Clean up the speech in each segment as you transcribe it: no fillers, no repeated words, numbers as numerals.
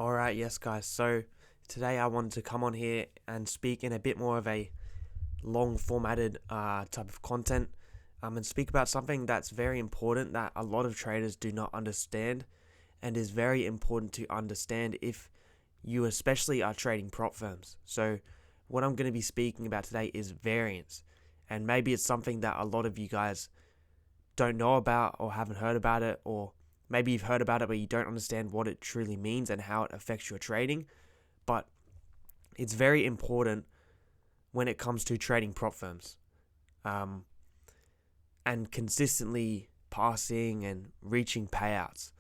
Alright, yes guys, so today I wanted to come on here and speak in a bit more of a long formatted type of content and speak about something that's very important that a lot of traders do not understand and is very important to understand if you especially are trading prop firms. So what I'm going to be speaking about today is variance, and maybe it's something that a lot of you guys don't know about or haven't heard about it, or maybe you've heard about it but you don't understand what it truly means and how it affects your trading. But it's very important when it comes to trading prop firms, and consistently passing and reaching payouts.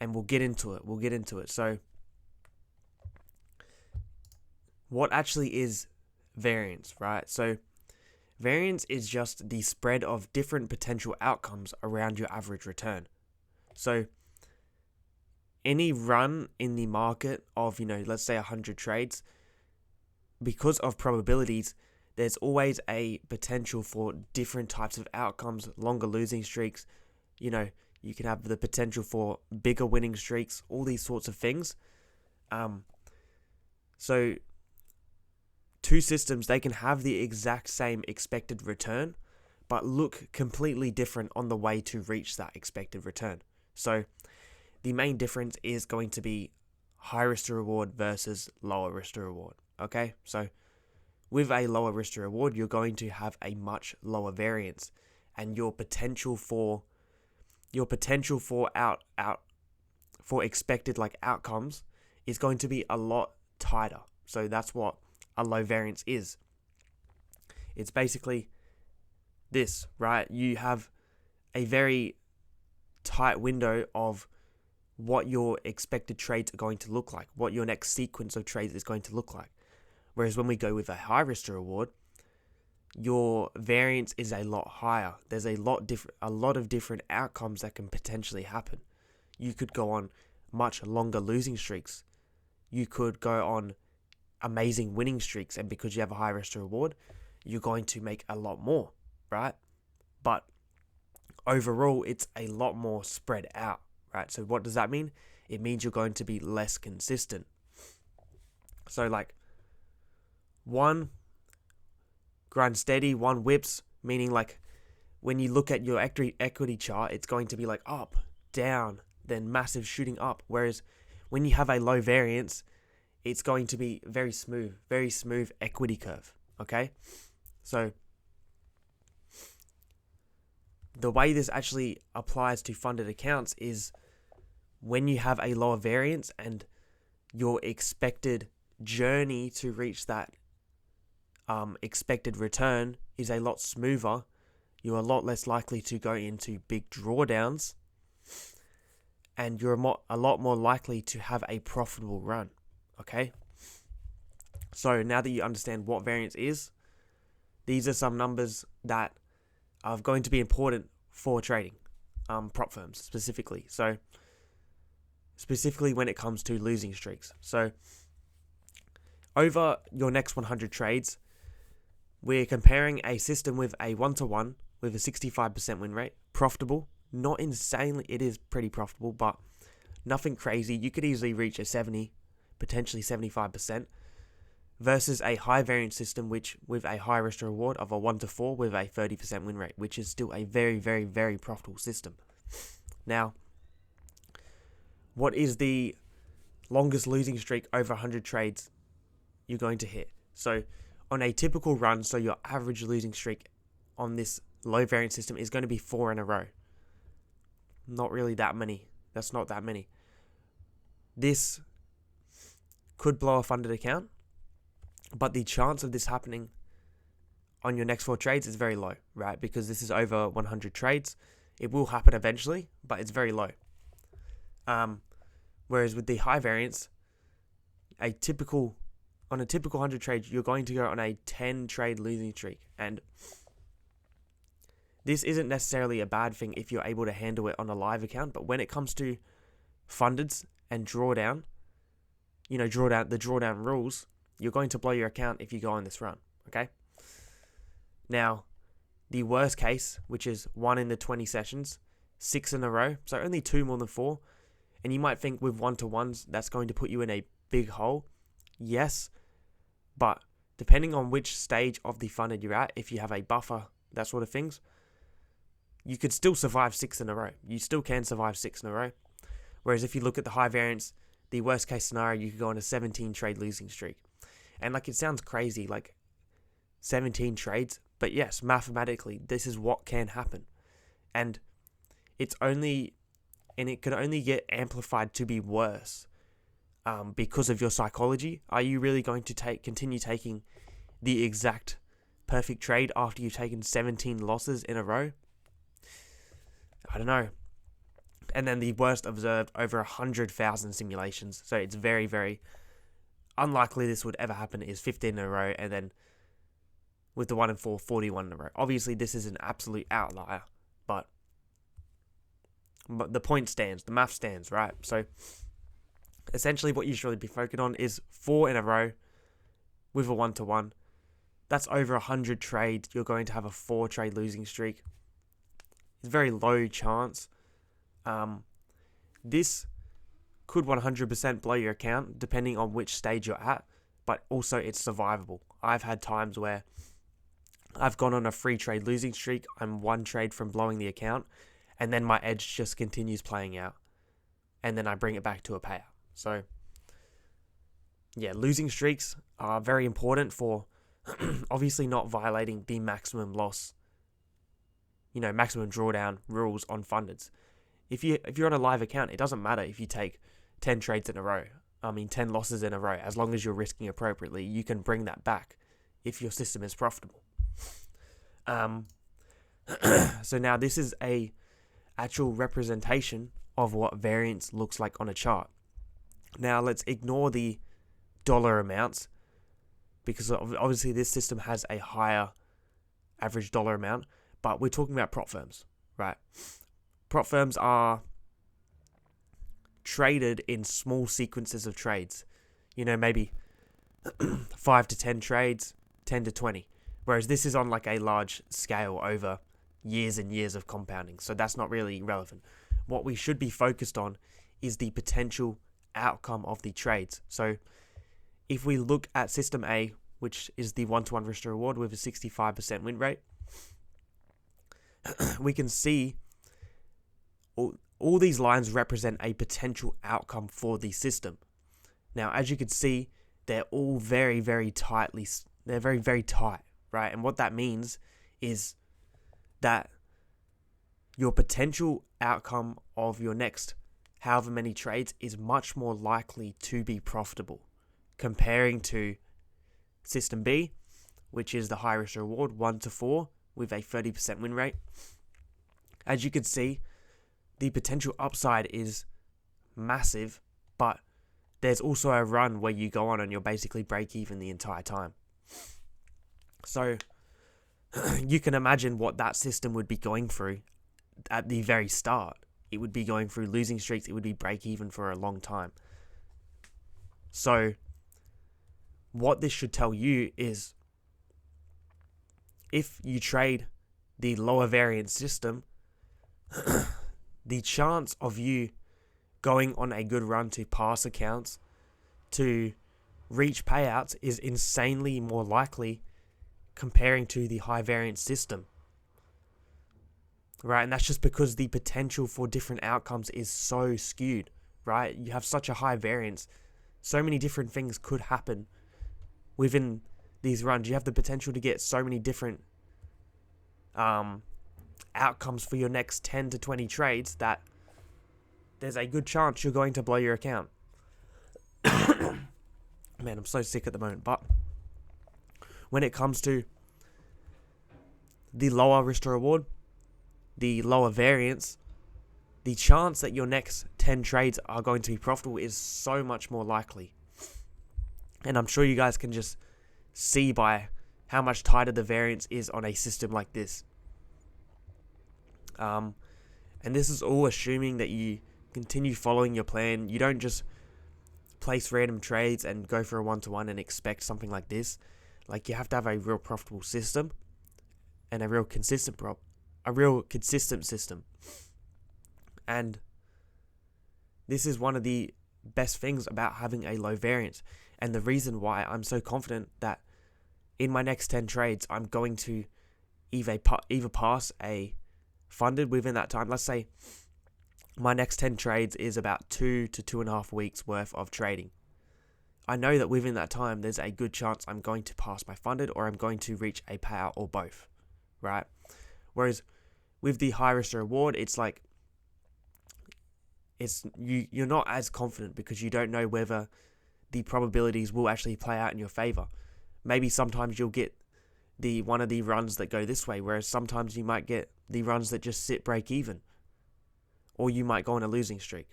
And we'll get into it. So what actually is variance, right? So variance is just the spread of different potential outcomes around your average return. So any run in the market of, let's say 100 trades, because of probabilities, there's always a potential for different types of outcomes, longer losing streaks. You can have the potential for bigger winning streaks, all these sorts of things. So two systems, they can have the exact same expected return, but look completely different on the way to reach that expected return. So the main difference is going to be high risk to reward versus lower risk to reward. Okay, so with a lower risk to reward, you're going to have a much lower variance, and your potential for expected outcomes is going to be a lot tighter. So that's what a low variance is. It's basically this, right? You have a very tight window of what your expected trades are going to look like, what your next sequence of trades is going to look like. Whereas when we go with a high risk to reward, your variance is a lot higher. There's a lot of different outcomes that can potentially happen. You could go on much longer losing streaks. You could go on amazing winning streaks, and because you have a high risk to reward, you're going to make a lot more, right? But overall, it's a lot more spread out, right? So what does that mean? It means you're going to be less consistent. So one grind steady, one whips, meaning when you look at your equity chart, it's going to be up, down, then massive shooting up. Whereas when you have a low variance, it's going to be very smooth equity curve. Okay, so the way this actually applies to funded accounts is when you have a lower variance and your expected journey to reach that expected return is a lot smoother, you're a lot less likely to go into big drawdowns, and you're a lot more likely to have a profitable run. Okay, so now that you understand what variance is, these are some numbers that are going to be important for trading prop firms specifically. So specifically when it comes to losing streaks. So over your next 100 trades, we're comparing a system with a 1-to-1 with a 65% win rate. Profitable, not insanely, it is pretty profitable, but nothing crazy. You could easily reach a 70, potentially 75%, versus a high variance system, which with a high risk to reward of a 1-to-4 with a 30% win rate, which is still a very, very, very profitable system. Now, what is the longest losing streak over 100 trades you're going to hit? So on a typical run, so your average losing streak on this low variance system is going to be 4 in a row. Not really that many. That's not that many. This could blow a funded account, but the chance of this happening on your next 4 trades is very low, right? Because this is over 100 trades. It will happen eventually, but it's very low. Whereas with the high variance, on a typical 100 trades, you're going to go on a 10 trade losing streak. And this isn't necessarily a bad thing if you're able to handle it on a live account, but when it comes to fundeds and drawdown, the drawdown rules, you're going to blow your account if you go on this run, okay? Now, the worst case, which is 1 in the 20 sessions, 6 in a row, so only 2 more than 4, And you might think with 1-to-1s, that's going to put you in a big hole. Yes, but depending on which stage of the funded you're at, if you have a buffer, that sort of things, you could still survive 6 in a row. You still can survive 6 in a row. Whereas if you look at the high variance, the worst case scenario, you could go on a 17 trade losing streak. And like, it sounds crazy, like 17 trades, but yes, mathematically, this is what can happen. And it can only get amplified to be worse because of your psychology. Are you really going to continue taking the exact perfect trade after you've taken 17 losses in a row? I don't know. And then the worst observed over 100,000 simulations. So it's very, very unlikely this would ever happen is 15 in a row, and then with the 1 in 4, 41 in a row. Obviously, this is an absolute outlier, but the point stands, the math stands, right? So essentially what you should really be focused on is 4 in a row with a 1-to-1. That's over 100 trades. You're going to have a 4 trade losing streak. It's a very low chance. This could 100% blow your account depending on which stage you're at, but also it's survivable. I've had times where I've gone on a 3 trade losing streak. I'm 1 trade from blowing the account, and then my edge just continues playing out, and then I bring it back to a payout. So yeah, losing streaks are very important for obviously not violating the maximum loss, maximum drawdown rules on fundeds. If you're on a live account, it doesn't matter if you take 10 trades in a row. 10 losses in a row. As long as you're risking appropriately, you can bring that back if your system is profitable. So now this is a actual representation of what variance looks like on a chart. Now let's ignore the dollar amounts, because obviously this system has a higher average dollar amount, but we're talking about prop firms, right? Prop firms are traded in small sequences of trades, maybe 5 to 10 trades, 10 to 20, whereas this is on like a large scale over years and years of compounding, so that's not really relevant. What we should be focused on is the potential outcome of the trades. So if we look at system A, which is the 1-to-1 risk to reward with a 65% win rate, we can see all these lines represent a potential outcome for the system. Now, as you can see, they're all very, very tightly, they're very, very tight, right? And what that means is that your potential outcome of your next however many trades is much more likely to be profitable, comparing to system B, which is the high risk reward 1-to-4 with a 30% win rate. As you can see, the potential upside is massive, but there's also a run where you go on and you're basically break even the entire time. So you can imagine what that system would be going through at the very start. It would be going through losing streaks. It would be break even for a long time. So what this should tell you is, if you trade the lower variance system, the chance of you going on a good run to pass accounts, to reach payouts, is insanely more likely comparing to the high variance system. Right, and that's just because the potential for different outcomes is so skewed, right? You have such a high variance. So many different things could happen within these runs. You have the potential to get so many different outcomes for your next 10 to 20 trades that there's a good chance you're going to blow your account. Man, I'm so sick at the moment. But when it comes to the lower risk to reward, the lower variance, the chance that your next 10 trades are going to be profitable is so much more likely. And I'm sure you guys can just see by how much tighter the variance is on a system like this. And this is all assuming that you continue following your plan. You don't just place random trades and go for a 1-to-1 and expect something like this. Like, you have to have a real profitable system and a real consistent system. And This is one of the best things about having a low variance, and the reason why I'm so confident that in my next 10 trades, I'm going to either pass a funded within that time. Let's say my next 10 trades is about 2 to 2.5 weeks worth of trading. I know that within that time, there's a good chance I'm going to pass my funded or I'm going to reach a payout or both, right? Whereas with the high risk to reward, it's like, you're not as confident because you don't know whether the probabilities will actually play out in your favor. Maybe sometimes you'll get one of the runs that go this way, whereas sometimes you might get the runs that just sit break even, or you might go on a losing streak.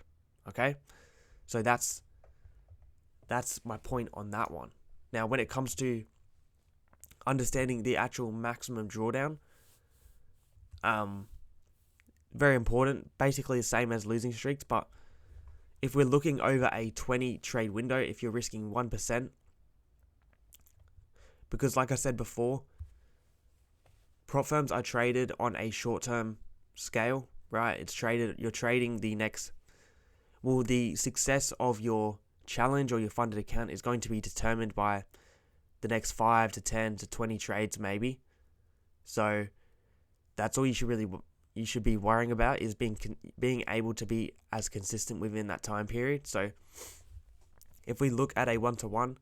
Okay, so that's my point on that one. Now, when it comes to understanding the actual maximum drawdown, very important. Basically the same as losing streaks, but if we're looking over a 20 trade window, if you're risking 1%, because like I said before, prop firms are traded on a short-term scale, right? You're trading the success of your challenge or your funded account is going to be determined by the next 5 to 10 to 20 trades maybe. So that's all you should be worrying about, is being able to be as consistent within that time period. So if we look at a 1-to-1,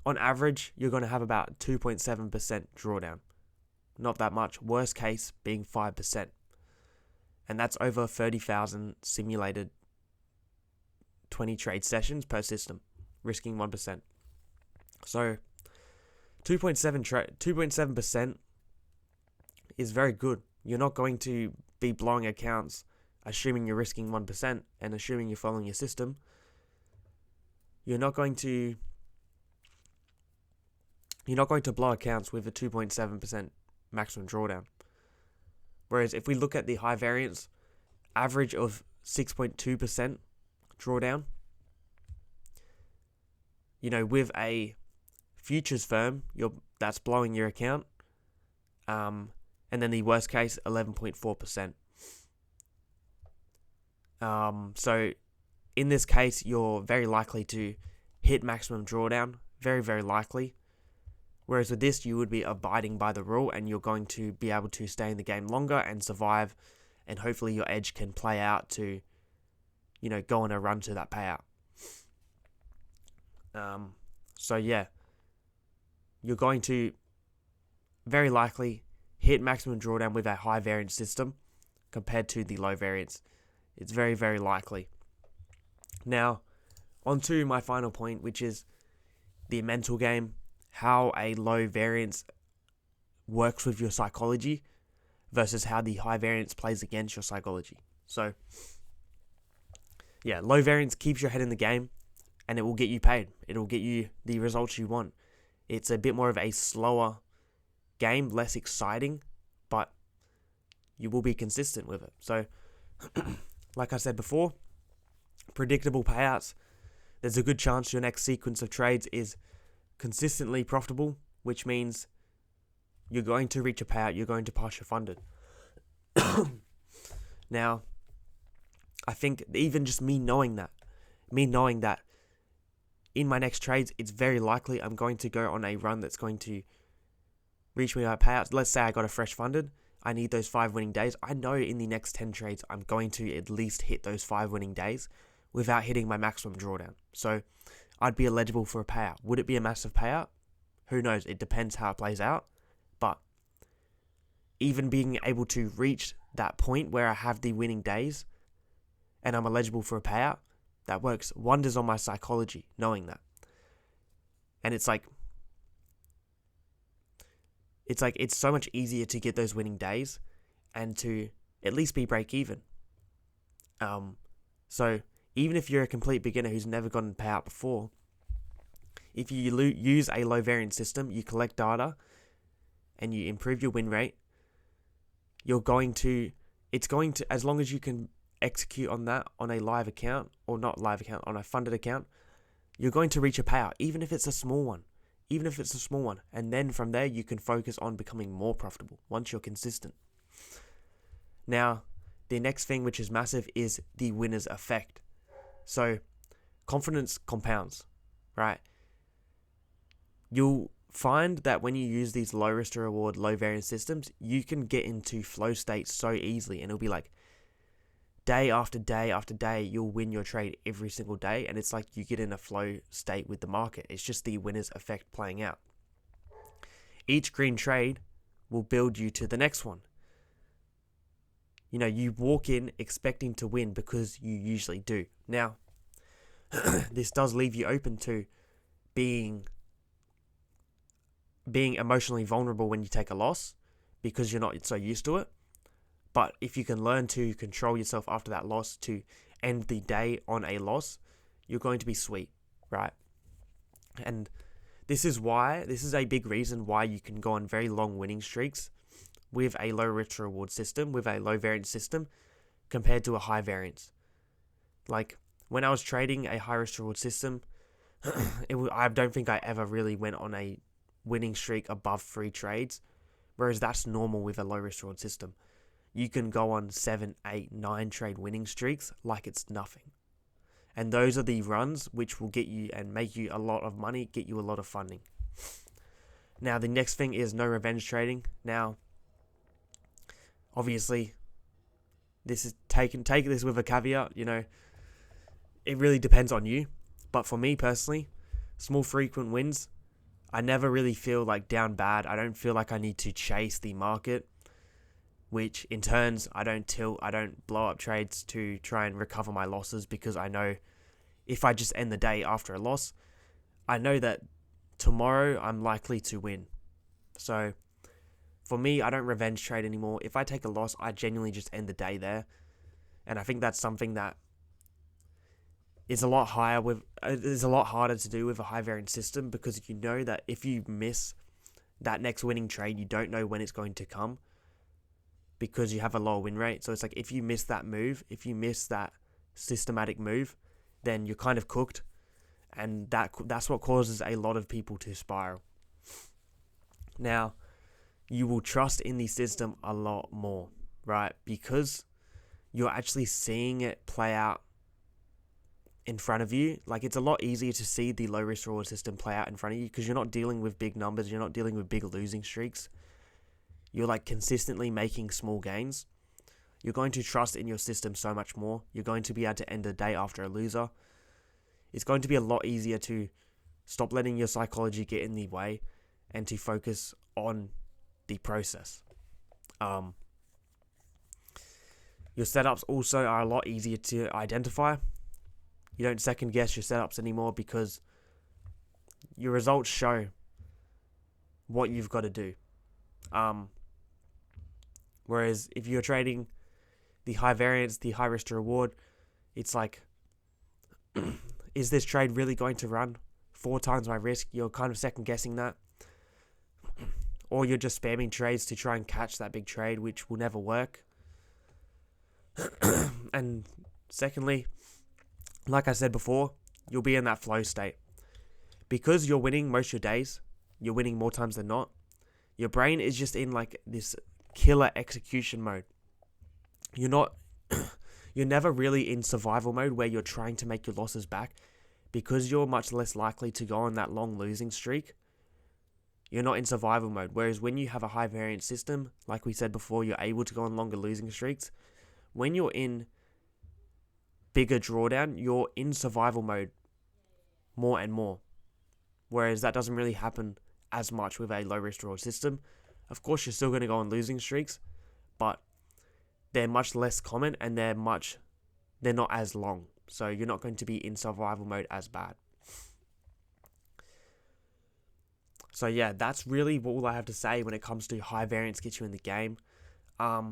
on average, you're going to have about 2.7% drawdown. Not that much. Worst case being 5%. And that's over 30,000 simulated 20 trade sessions per system, risking 1%. So 2.7% is very good. You're not going to be blowing accounts, assuming you're risking 1% and assuming you're following your system. You're not going to blow accounts with a 2.7% maximum drawdown. Whereas if we look at the high variance, average of 6.2% drawdown, with a futures firm, that's blowing your account. And then the worst case, 11.4%. So in this case, you're very likely to hit maximum drawdown. Very, very likely. Whereas with this, you would be abiding by the rule and you're going to be able to stay in the game longer and survive. And hopefully your edge can play out to, go on a run to that payout. So yeah, you're going to very likely hit maximum drawdown with a high variance system compared to the low variance. It's very, very likely. Now, on to my final point, which is the mental game, how a low variance works with your psychology versus how the high variance plays against your psychology. So, yeah, low variance keeps your head in the game and it will get you paid. It will get you the results you want. It's a bit more of a slower game, less exciting, but you will be consistent with it. So, like I said before, predictable payouts. There's a good chance your next sequence of trades is consistently profitable, which means you're going to reach a payout, you're going to pass your funded. Now, I think even just me knowing that in my next trades, it's very likely I'm going to go on a run that's going to reach me my payouts. Let's say I got a fresh funded. I need those 5 winning days. I know in the next 10 trades, I'm going to at least hit those 5 winning days without hitting my maximum drawdown. So I'd be eligible for a payout. Would it be a massive payout? Who knows? It depends how it plays out. But even being able to reach that point where I have the winning days and I'm eligible for a payout, that works wonders on my psychology, knowing that. And it's so much easier to get those winning days and to at least be break even. So even if you're a complete beginner who's never gotten a payout before, if you use a low variance system, you collect data and you improve your win rate, it's going to, as long as you can execute on that on a live account, or not live account, on a funded account, you're going to reach a payout, even if it's a small one. And then from there, you can focus on becoming more profitable once you're consistent. Now, the next thing, which is massive, is the winner's effect. So confidence compounds, right? You'll find that when you use these low risk to reward, low variance systems, you can get into flow states so easily, and it'll be like day after day after day, you'll win your trade every single day, and it's like you get in a flow state with the market. It's just the winner's effect playing out. Each green trade will build you to the next one. You walk in expecting to win because you usually do. Now, this does leave you open to being emotionally vulnerable when you take a loss because you're not so used to it. But if you can learn to control yourself after that loss to end the day on a loss, you're going to be sweet, right? And this is a big reason why you can go on very long winning streaks with a low risk reward system, with a low variance system, compared to a high variance. Like when I was trading a high risk reward system, I don't think I ever really went on a winning streak above 3 trades, whereas that's normal with a low risk reward system. You can go on 7, 8, 9 trade winning streaks like it's nothing. And those are the runs which will get you and make you a lot of money, get you a lot of funding. Now, the next thing is no revenge trading. Now, obviously, this is take this with a caveat, it really depends on you. But for me personally, small frequent wins, I never really feel like down bad. I don't feel like I need to chase the market, which in turns, I don't blow up trades to try and recover my losses, because I know if I just end the day after a loss, I know that tomorrow I'm likely to win. So for me, I don't revenge trade anymore. If I take a loss, I genuinely just end the day there. And I think that's something that is a lot harder to do with a high variance system, because you know that if you miss that next winning trade, you don't know when it's going to come, because you have a lower win rate. So it's like if you miss that move, if you miss that systematic move, then you're kind of cooked, and that's what causes a lot of people to spiral. Now, you will trust in the system a lot more, right? Because you're actually seeing it play out in front of you. Like, it's a lot easier to see the low risk reward system play out in front of you, because you're not dealing with big numbers, you're not dealing with big losing streaks. You're like consistently making small gains. You're going to trust in your system so much more. You're going to be able to end the day after a loser. It's going to be a lot easier to stop letting your psychology get in the way and to focus on the process. Your setups also are a lot easier to identify. You don't second guess your setups anymore, because your results show what you've got to do. Whereas if you're trading the high variance, the high risk to reward, it's like, is this trade really going to run 4 times my risk? You're kind of second guessing that. Or you're just spamming trades to try and catch that big trade, which will never work. And secondly, like I said before, you'll be in that flow state. Because you're winning most of your days, you're winning more times than not, your brain is just in like this killer execution mode. You're never really in survival mode where you're trying to make your losses back, because you're much less likely to go on that long losing streak. You're not in survival mode. Whereas when you have a high variance system, like we said before, you're able to go on longer losing streaks. When you're in bigger drawdown, you're in survival mode more and more. Whereas that doesn't really happen as much with a low risk reward system. Of course, you're still going to go on losing streaks, but they're much less common, and they're not as long. So you're not going to be in survival mode as bad. So yeah, that's really all I have to say when it comes to high variance gets you in the game. I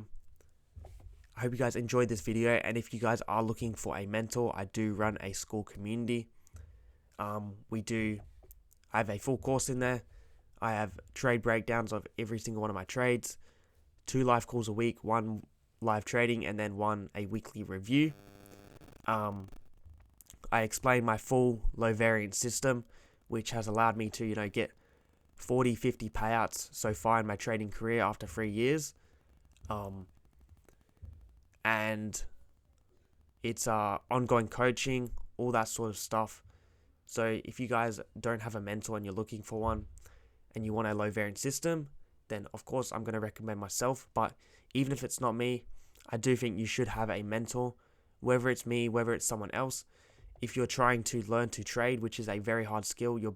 hope you guys enjoyed this video, and if you guys are looking for a mentor, I do run a school community. I have a full course in there. I have trade breakdowns of every single one of my trades, 2 live calls a week, 1 live trading, and then 1 a weekly review. I explain my full low variance system, which has allowed me to, get 40, 50 payouts so far in my trading career after 3 years. And It's ongoing coaching, all that sort of stuff. So if you guys don't have a mentor and you're looking for one and you want a low variance system, then of course I'm going to recommend myself. But even if it's not me, I do think you should have a mentor, whether it's me, whether it's someone else. If you're trying to learn to trade, which is a very hard skill, you're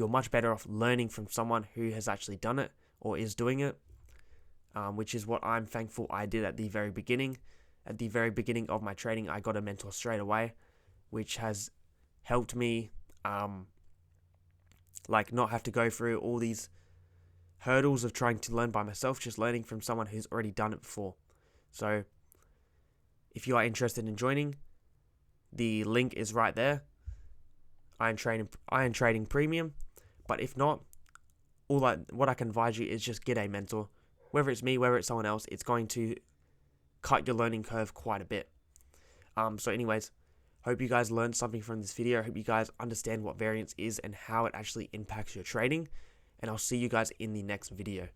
much better off learning from someone who has actually done it or is doing it, which is what I'm thankful I did at the very beginning. At the very beginning of my trading, I got a mentor straight away, which has helped me not have to go through all these hurdles of trying to learn by myself, just learning from someone who's already done it before. So if you are interested in joining, the link is right there. Iron Trading Premium. But if not, what I can advise you is just get a mentor. Whether it's me, whether it's someone else, it's going to cut your learning curve quite a bit. So anyways, hope you guys learned something from this video. I hope you guys understand what variance is and how it actually impacts your trading. And I'll see you guys in the next video.